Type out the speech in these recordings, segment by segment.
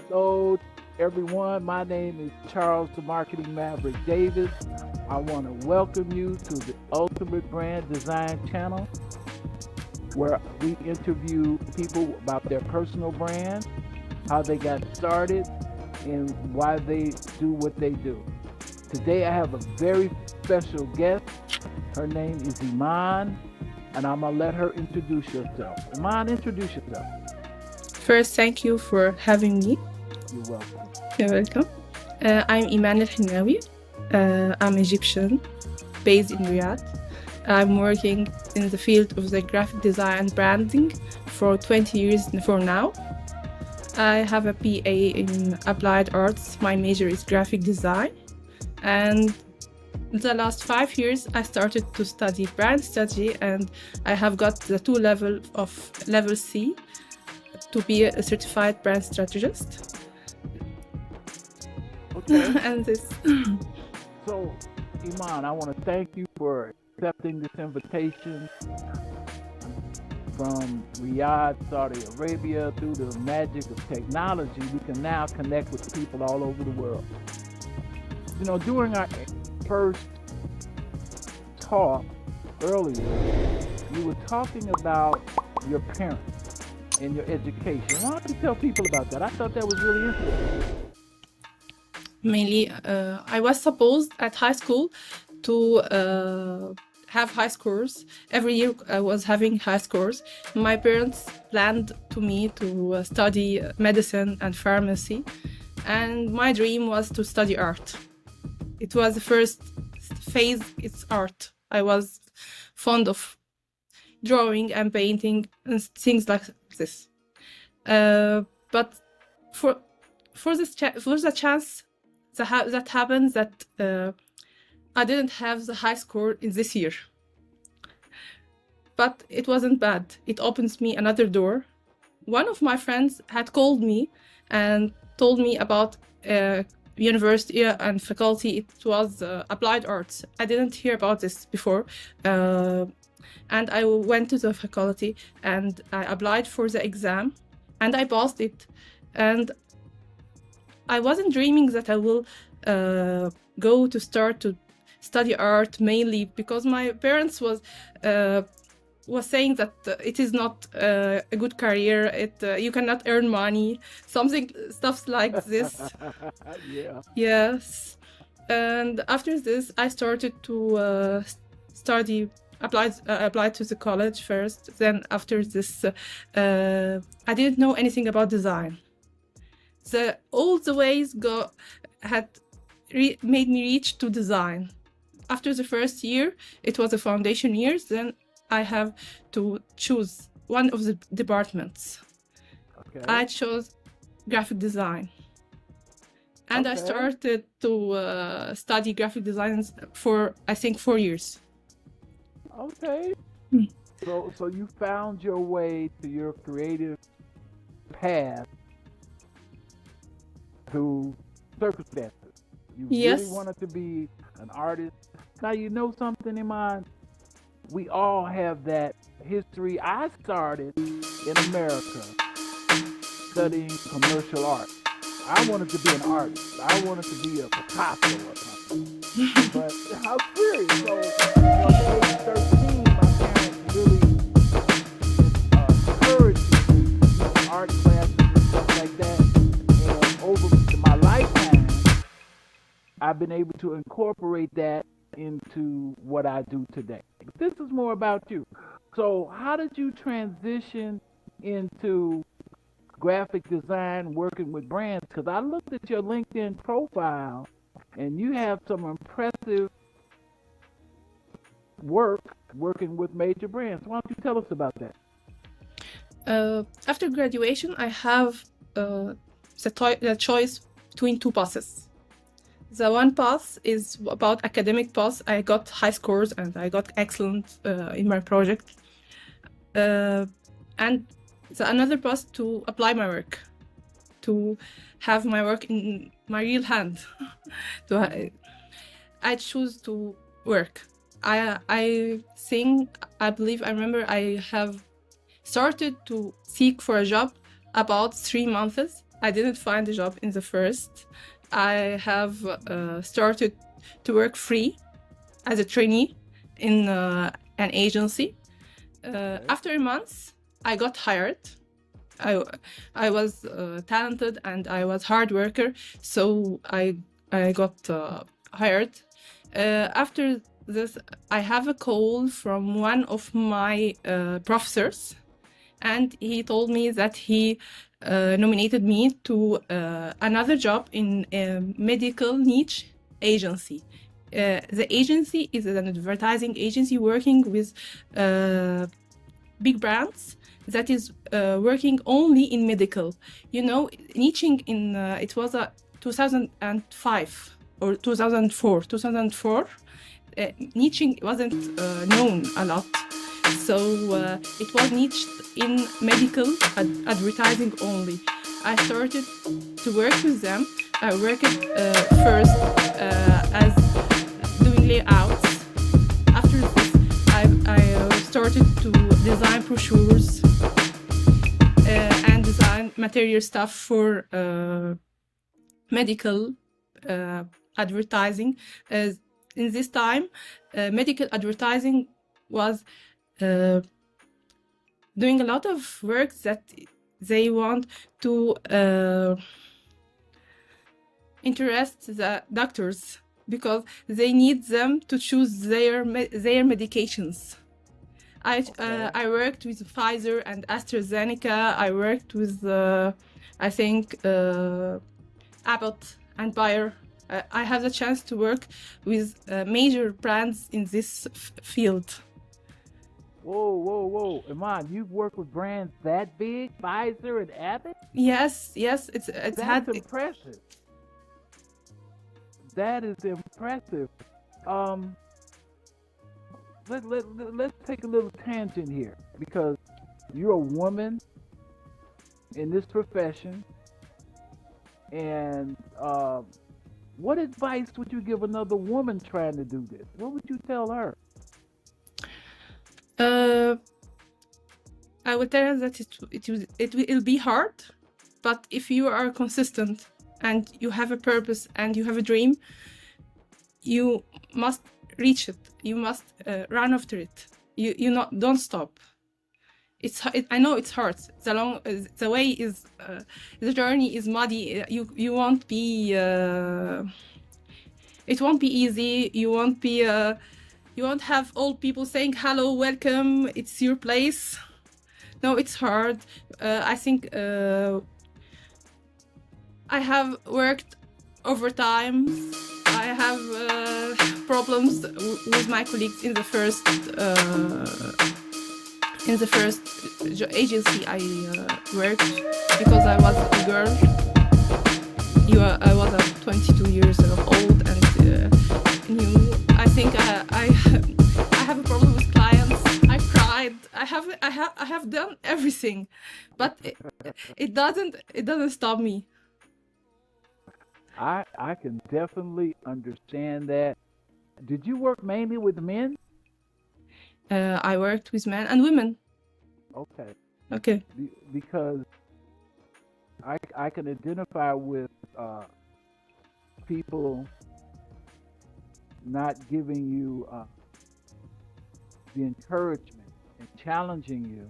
episode, everyone. My name is Charles, the Marketing Maverick Davis. I want to welcome you to the Ultimate Brand Design channel, where we interview people about their personal brand, how they got started, and why they do what they do. Today, I have a very special guest. Her name is Eman, and I'm going to let her introduce herself. Eman, introduce yourself. First, thank you for having me. You're welcome. You're welcome. I'm Eman Elhennawy. I'm Egyptian, based in Riyadh. I'm working in the field of the graphic design and branding for 20 years for now. I have a PA in applied arts. My major is graphic design. And the last 5 years, I started to study brand strategy, and I have got the level C to be a certified brand strategist. Okay. And this. So, Eman, I want to thank you for accepting this invitation from Riyadh, Saudi Arabia. Through the magic of technology, we can now connect with people all over the world. During our first talk earlier, you were talking about your parents and your education. Why don't you tell people about that? I thought that was really interesting. Mainly, I was supposed at high school to have high scores. Every year I was having high scores. My parents planned to me to study medicine and pharmacy, and my dream was to study art. It was the first phase, it's art. I was fond of drawing and painting and things like this. But for the chance that happened that I didn't have the high score in this year. But it wasn't bad. It opens me another door. One of my friends had called me and told me about university and faculty. It was applied arts. I didn't hear about this before. And I went to the faculty and I applied for the exam and I passed it. And I wasn't dreaming that I will go to start to study art, mainly because my parents was saying that it is not a good career. You cannot earn money, stuff like this. Yeah. Yes. And after this, I started to study. Applied to the college first. Then after this, I didn't know anything about design. All the ways had made me reach to design. After the first year, it was a foundation year. Then I have to choose one of the departments. Okay. I chose graphic design. And I started to study graphic design for, I think, 4 years. Okay. So you found your way to your creative path through circumstances. You really wanted to be an artist. Now, you know something, Eman? We all have that history. I started in America studying commercial art. I wanted to be an artist. I wanted to be a Picasso or something. But I'm serious. So, at age 13, my parents really encouraged me to do art classes and stuff like that. And over my lifetime, I've been able to incorporate that into what I do today. This is more about you. So how did you transition into graphic design, working with brands? Because I looked at your LinkedIn profile and you have some impressive work working with major brands. Why don't you tell us about that? After graduation, I have the choice between two paths. The one path is about academic path. I got high scores and I got excellent in my project. And the another path to apply my work, to have my work in my real hand. I choose to work. I remember I have started to seek for a job about 3 months I didn't find a job in the first. I have started to work free as a trainee in an agency. After a month, I got hired. I was talented and I was hard worker, so I got hired. After this, I have a call from one of my professors, and he told me that he nominated me to another job in a medical niche agency. The agency is an advertising agency working with big brands that is working only in medical. You know, niching in it was a 2005 or 2004. Niching wasn't known a lot, so it was niched in medical advertising only. I started to work with them. I worked first as doing layouts. After this, I started to design brochures and design material stuff for medical advertising. In this time, medical advertising was doing a lot of work that they want to interest the doctors because they need them to choose their medications. I worked with Pfizer and AstraZeneca. I worked with I think Abbott and Bayer. I have the chance to work with major brands in this field. Whoa. Eman, you've worked with brands that big? Pfizer and Abbott? Yes, That's impressive. That is impressive. Let's take a little tangent here because you're a woman in this profession, and what advice would you give another woman trying to do this? What would you tell her? I would tell her that it will be hard, but if you are consistent and you have a purpose and you have a dream, you must reach it. You must run after it. Don't stop. I know it's hard. The way is the journey is muddy. You won't be. It won't be easy. You won't be. You won't have all people saying hello, welcome. It's your place. No, it's hard. I think I have worked overtime. I have problems with my colleagues in the first agency I worked because I was a girl. I was 22 years old and new. I think I have a problem with clients. I cried. I have done everything, but it doesn't stop me. I can definitely understand that. Did you work mainly with men? I worked with men and women. Okay. Because I can identify with people not giving you the encouragement and challenging you.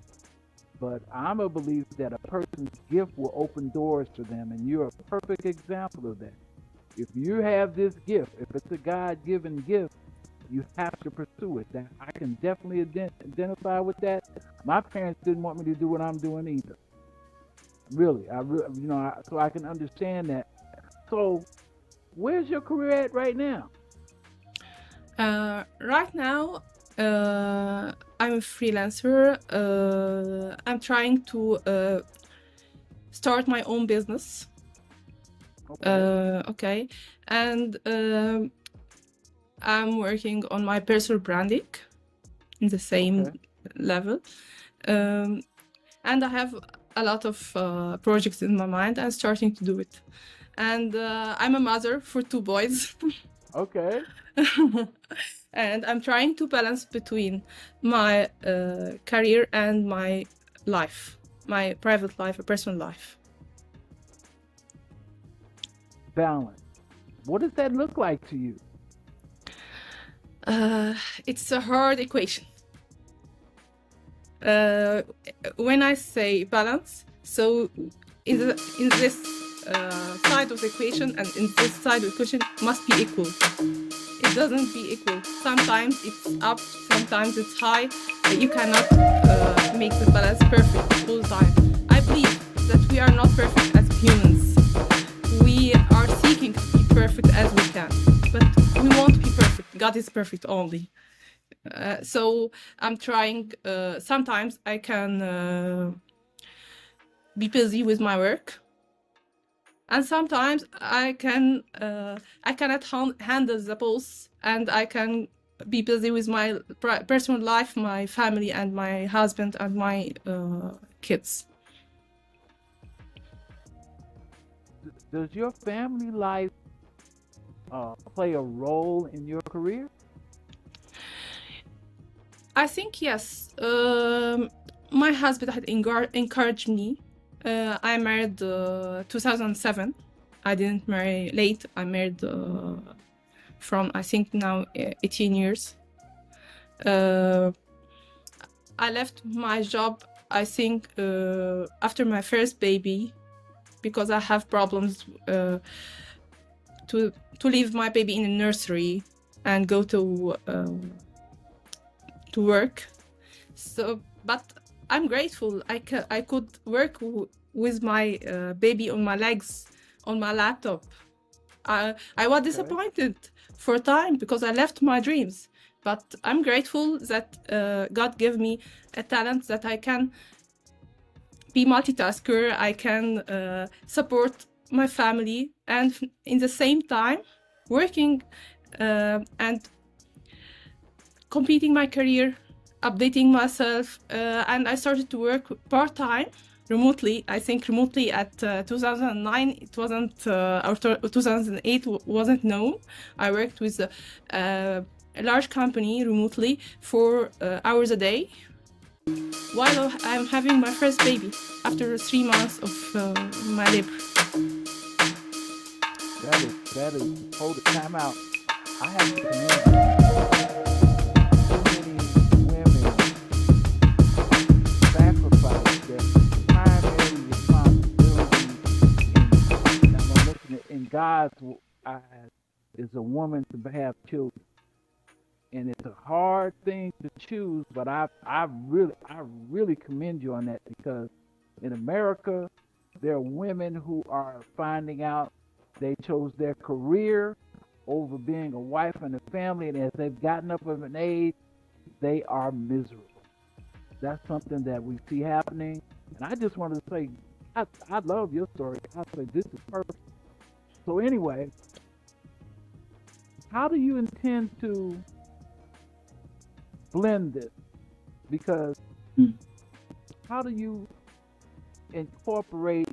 But I'm a believer that a person's gift will open doors to them, and you're a perfect example of that. If you have this gift, if it's a God-given gift, you have to pursue it. That I can definitely identify with that. My parents didn't want me to do what I'm doing either. Really, so I can understand that. So, where's your career at right now? Right now, I'm a freelancer. I'm trying to start my own business. Okay. And I'm working on my personal branding in the same level. And I have a lot of projects in my mind. I'm starting to do it. And I'm a mother for 2 boys. Okay. And I'm trying to balance between my career and my life, my private life, personal life. balance. What does that look like to you? It's a hard equation. When I say balance, so in this side of the equation and in this side of the equation must be equal. It doesn't be equal. Sometimes it's up, sometimes it's high. You cannot make the balance perfect all the time. I believe that we are not perfect as humans. We are seeking to be perfect as we can, but we won't be perfect. God is perfect only. So I'm trying. Sometimes I can be busy with my work, and sometimes I cannot handle the both, and I can be busy with my personal life, my family, and my husband and my kids. Does your family life play a role in your career? I think yes. My husband had encouraged me. I married 2007. I didn't marry late. I married from, I think now 18 years. I left my job, I think, after my first baby, because I have problems to leave my baby in a nursery and go to work. So, but I'm grateful. I could work with my baby on my legs, on my laptop. I was disappointed for a time because I left my dreams. But I'm grateful that God gave me a talent that I can be multitasker. I can support my family and in the same time working and completing my career, updating myself, and I started to work part-time remotely. I think remotely at 2009 it wasn't, or 2008 wasn't known. I worked with a large company remotely 4 hours a day while I'm having my first baby after 3 months of my labor. That is, hold the time out. I have to commend you. Too many women sacrifice their primary responsibility I'm looking at in God's eyes is a woman to have children. And it's a hard thing to choose, but I really commend you on that, because in America there are women who are finding out they chose their career over being a wife and a family, and as they've gotten up of an age, they are miserable. That's something that we see happening, and I just wanted to say I love your story. I say this is perfect. So anyway, how do you intend to blend this? Because how do you incorporate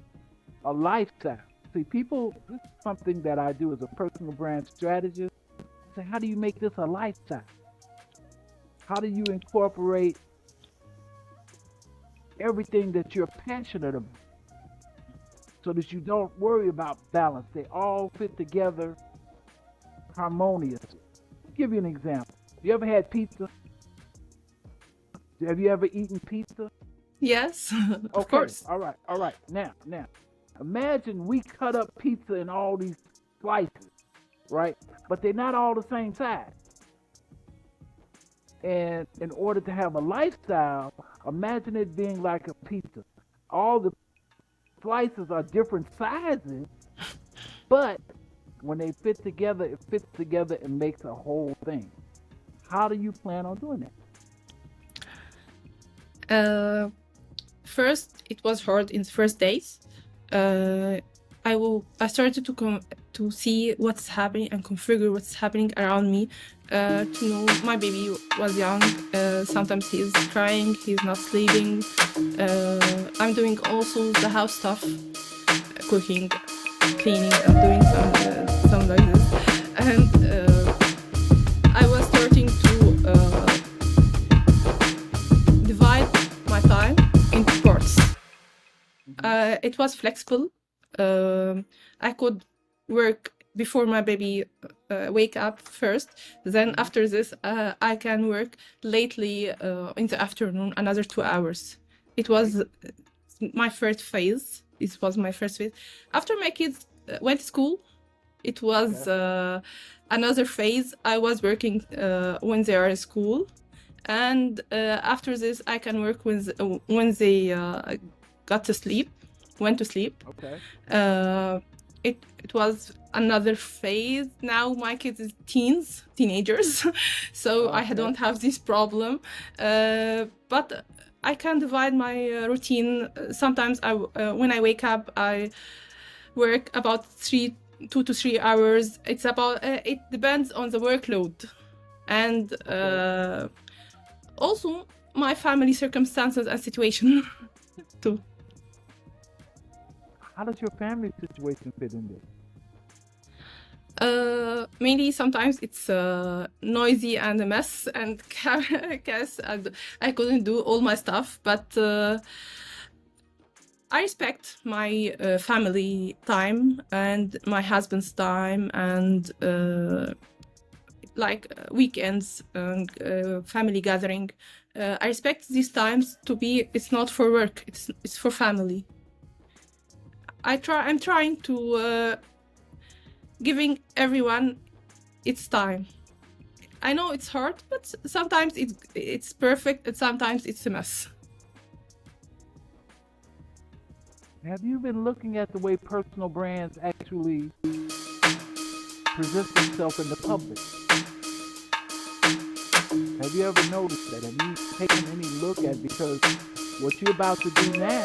a lifestyle? See, people, this is something that I do as a personal brand strategist. I say, how do you make this a lifestyle? How do you incorporate everything that you're passionate about so that you don't worry about balance? They all fit together harmoniously. I'll give you an example. You ever had pizza? Have you ever eaten pizza? Yes, of Okay. course. All right. Now, imagine we cut up pizza in all these slices, right? But they're not all the same size. And in order to have a lifestyle, imagine it being like a pizza. All the slices are different sizes, but when they fit together, it fits together and makes a whole thing. How do you plan on doing that? First, it was hard in the first days. I started to see what's happening and configure what's happening around me. To know my baby was young. Sometimes he's crying, he's not sleeping. I'm doing also the house stuff, cooking, cleaning, and doing some like this. And I was starting to divide my time into parts. It was flexible. I could work before my baby wake up first. Then after this, I can work lately in the afternoon, another 2 hours. It was my first phase. It was my first phase. After my kids went to school, it was another phase. I was working when they are in school. And after this, I can work when they got to sleep, went to sleep. Okay. It was another phase. Now my kids is teenagers, so I don't have this problem. But I can divide my routine. Sometimes when I wake up, I work about 2 to 3 hours. It's about it depends on the workload, and also my family circumstances and situation too. How does your family situation fit in this? Mainly sometimes it's noisy and a mess and chaos, and I couldn't do all my stuff, but I respect my family time and my husband's time and weekends and family gathering. I respect these times to be, it's not for work, it's for family. I'm trying to giving everyone its time. I know it's hard, but sometimes it's perfect and sometimes it's a mess. Have you been looking at the way personal brands actually present themselves in the public? Have you ever noticed that? Have you taken any look at, because what you're about to do now,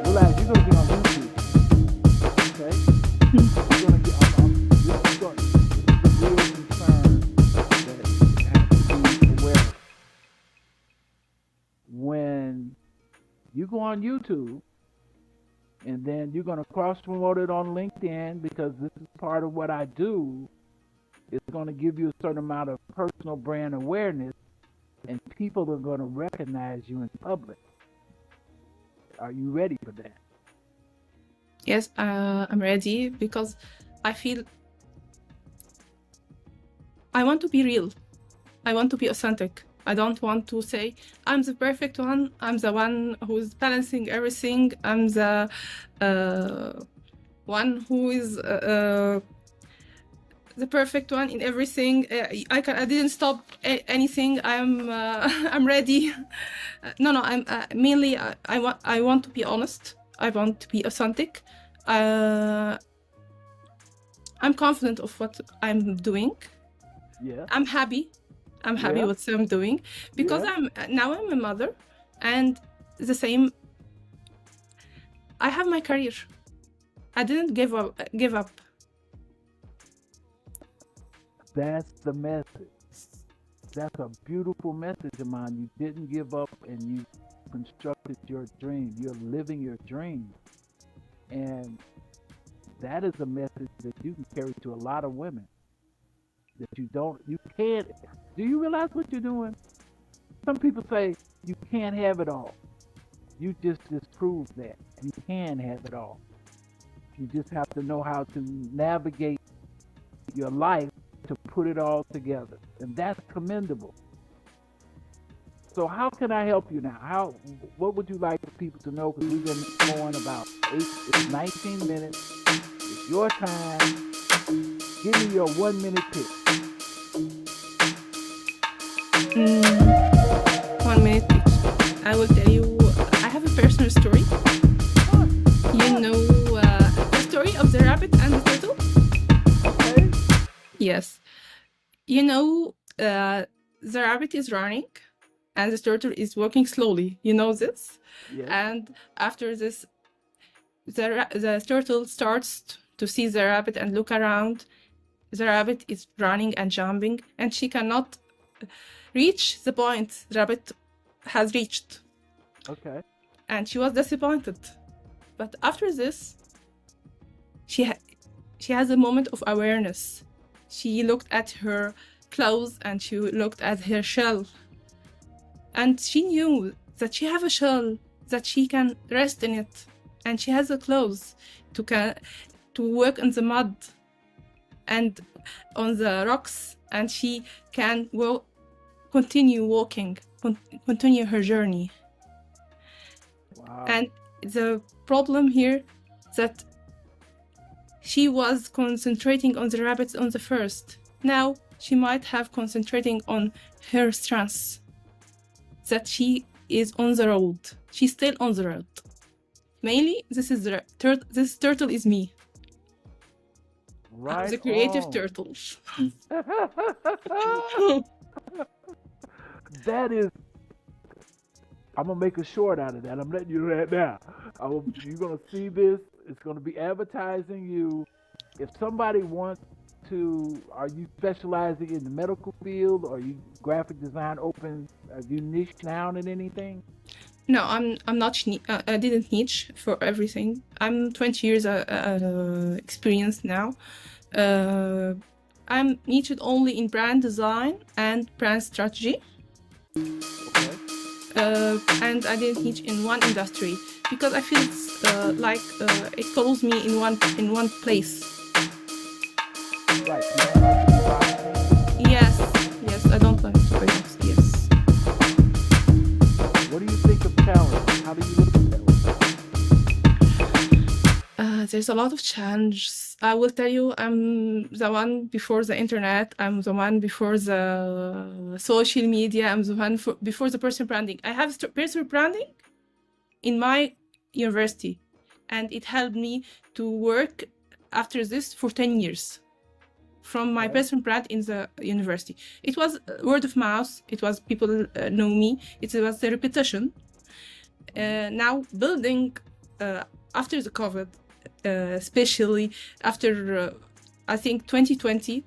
realize you're going to be on YouTube, okay? You're going to get this is the real concern that you have to be aware of. When you go on YouTube, and then you're going to cross-promote it on LinkedIn, because this is part of what I do. It's going to give you a certain amount of personal brand awareness, and people are going to recognize you in public. Are you ready for that? Yes, I'm ready, because I feel I want to be real. I want to be authentic. I don't want to say, I'm the perfect one, I'm the one who's balancing everything, I'm the one who is the perfect one in everything. I didn't stop anything. I'm ready. No, I'm mainly I want to be honest. I want to be authentic. I'm confident of what I'm doing. Yeah. I'm happy with what I'm doing, because I'm a mother, and the same. I have my career. I didn't give up. That's the message. That's a beautiful message, Eman. You didn't give up, and you constructed your dream. You're living your dream. And that is a message that you can carry to a lot of women. That you can't. Do you realize what you're doing? Some people say you can't have it all. You just disproved that. You can have it all. You just have to know how to navigate your life to put it all together. And that's commendable. So how can I help you now? What would you like for people to know? Because we've been going about 19 minutes. It's your time. Give me your 1 minute pitch. 1 minute pitch. I will tell you, I have a personal story. You know the story of the rabbit and the turtle? Okay. Yes. You know, the rabbit is running and the turtle is walking slowly. You know this? Yes. And after this, the turtle starts to see the rabbit and look around. The rabbit is running and jumping, and she cannot reach the point the rabbit has reached. Okay. And she was disappointed. But after this, she has a moment of awareness. She looked at her clothes and she looked at her shell. And she knew that she have a shell, that she can rest in it. And she has a clothes to work in the mud and on the rocks, and she can continue walking, continue her journey. Wow. And the problem here that she was concentrating on the rabbits on the first. Now she might have concentrating on her strengths, that she is on the road. She's still on the road. Mainly, this turtle is me. Right. I'm the creative on. turtle. That is. I'm gonna make a short out of that. I'm letting you know that now. You're gonna see this. It's gonna be advertising you. If somebody wants to, are you specializing in the medical field, or you graphic design open? Are you niche down in anything? No, I'm not. I didn't niche for everything. I'm 20 years experienced now. I'm niched only in brand design and brand strategy. Okay. And I didn't niche in one industry because I feel it's like it follows me in one place. Right. You don't like to be boxed in? Yes, I don't like to be boxed. Yes. What do you think of talent? How do you look at that? There's a lot of challenges. I will tell you, I'm the one before the internet. I'm the one before the social media. I'm the one before the personal branding. I have personal branding in my university, and it helped me to work after this for 10 years from my personal brand in the university. It was word of mouth. It was people know me. It was the repetition. Now building after the COVID, especially after I think 2020,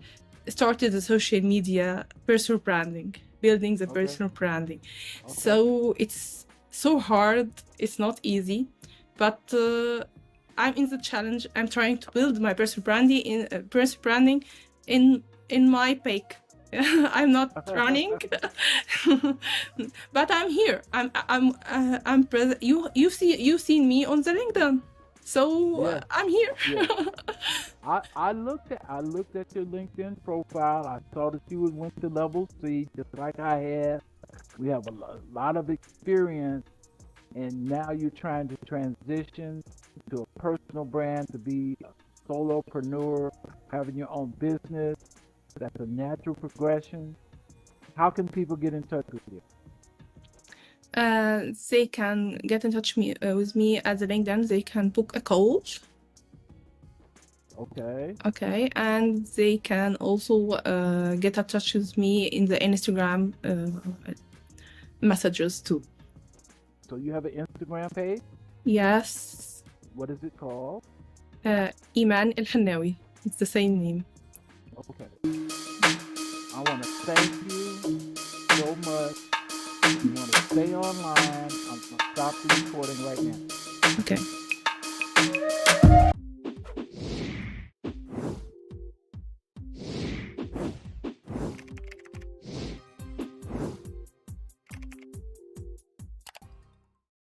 started the social media personal branding, building the personal branding. So it's so hard. It's not easy, but I'm in the challenge. I'm trying to build my personal branding in my peak. I'm not running, but I'm here. I'm present. You've seen me on the LinkedIn, so Yes. I'm here. Yes. I looked at your LinkedIn profile. I saw that you went to level C, just like I had. We have a lot of experience, and now you're trying to transition to a personal brand, to be a solopreneur, having your own business. That's a natural progression. How can people get in touch with you? They can get in touch with me at the LinkedIn. They can book a call. Okay, and they can also get in touch with me in the Instagram messages too. So you have an Instagram page? Yes. What is it called? Eman Elhennawy. It's the same name. Okay. I want to thank you so much. You want to stay online. I'm going to stop the recording right now. Okay.